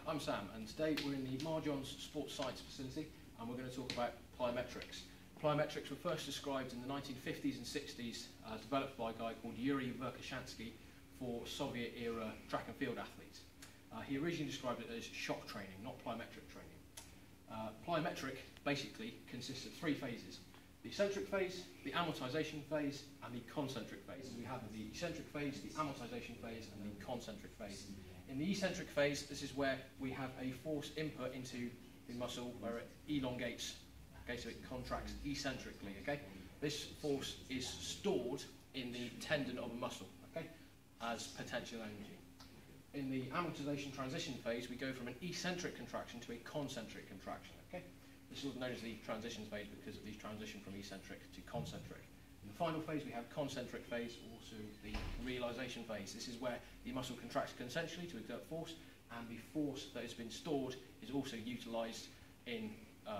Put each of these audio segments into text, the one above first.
I'm Sam, and today we're in the Marjohn's Sports Science facility, and we're going to talk about plyometrics. Plyometrics were first described in the 1950s and 60s, developed by a guy called Yuri Verkhoshansky for Soviet-era track and field athletes. He originally described it as shock training, not plyometric training. Plyometric basically consists of three phases: the eccentric phase, the amortization phase, and the concentric phase. We have the eccentric phase, the amortization phase, and the concentric phase. In the eccentric phase, this is where we have a force input into the muscle where it elongates, okay, so it contracts eccentrically, okay? This force is stored in the tendon of a muscle, okay, as potential energy. In the amortization transition phase, we go from an eccentric contraction to a concentric contraction, okay? This is known as the transition phase because of the transition from eccentric to concentric. In the final phase, we have concentric phase, also the realization phase. This is where the muscle contracts concentrically to exert force, and the force that has been stored is also utilised in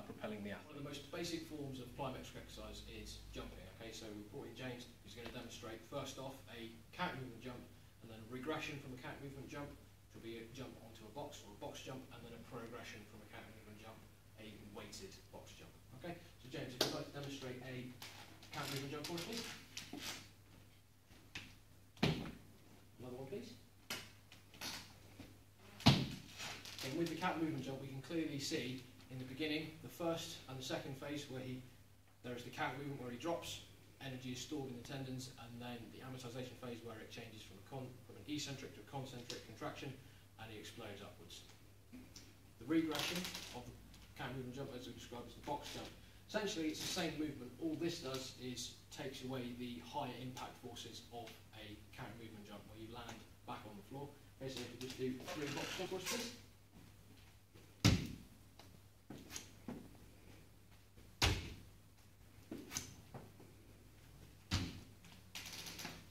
propelling the athlete. One of the most basic forms of plyometric exercise is jumping. Okay, so we brought in James, who's going to demonstrate first off a counter movement jump, and then a regression from a counter movement jump, which will be a jump onto a box or a box jump, and then a progression from a counter movement jump, a weighted box jump. Okay, so James, if you'd like to demonstrate a counter movement jump for us, please. Another one, please. And with the counter movement jump, we can clearly see in the beginning, the first and the second phase, where there is the counter movement where he drops, energy is stored in the tendons, and then the amortization phase where it changes from an eccentric to a concentric contraction, and he explodes upwards. The regression of the counter movement jump, as we described, as the box jump. Essentially, it's the same movement. All this does is takes away the higher impact forces of a counter movement jump, where you land back on the floor. Okay, so if you just do 3 box jump for us, please.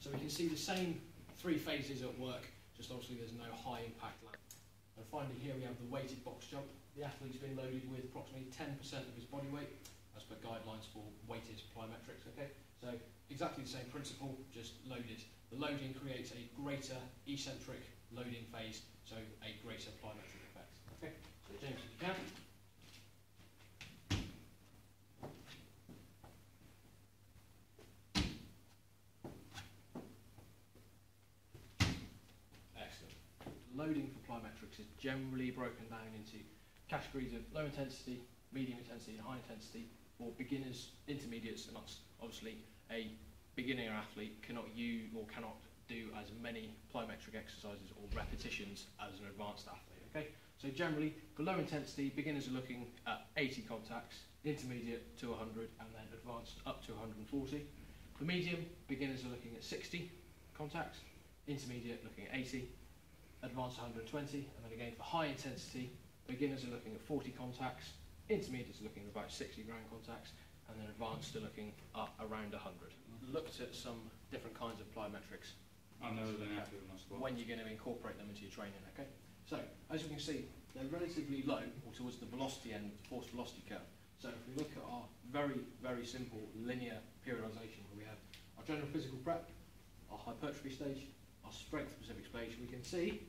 So we can see the same 3 phases at work, just obviously there's no high impact land. And finally here we have the weighted box jump. The athlete's been loaded with approximately 10% of his body weight, as per guidelines for weighted plyometrics, okay? So exactly the same principle, just loaded. The loading creates a greater eccentric loading phase, so a greater plyometric effect. Okay, so James, if you can. Loading for plyometrics is generally broken down into categories of low intensity, medium intensity and high intensity for beginners, intermediates, and obviously a beginner athlete cannot use or cannot do as many plyometric exercises or repetitions as an advanced athlete. Okay, so generally for low intensity, beginners are looking at 80 contacts, intermediate to 100, and then advanced up to 140. For medium, beginners are looking at 60 contacts, intermediate looking at 80, advanced 120, and then again for high intensity, beginners are looking at 40 contacts, intermediates are looking at about 60 ground contacts, and then advanced are looking at around 100. Looked at some different kinds of plyometrics. I know they're active in my sport. When you're going to incorporate them into your training, okay? So, as you can see, they're relatively low, or towards the velocity end, force velocity curve. So if we look at our very, very simple linear periodization, where we have our general physical prep, our hypertrophy stage, our strength-specific stage, we can see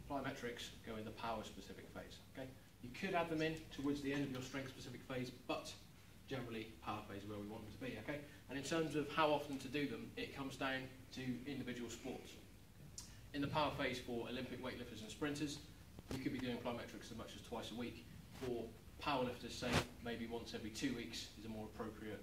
plyometrics go in the power-specific phase. Okay, you could add them in towards the end of your strength-specific phase, but generally power phase is where we want them to be. Okay, and in terms of how often to do them, it comes down to individual sports. In the power phase for Olympic weightlifters and sprinters, you could be doing plyometrics as much as twice a week. For powerlifters, say maybe once every 2 weeks is a more appropriate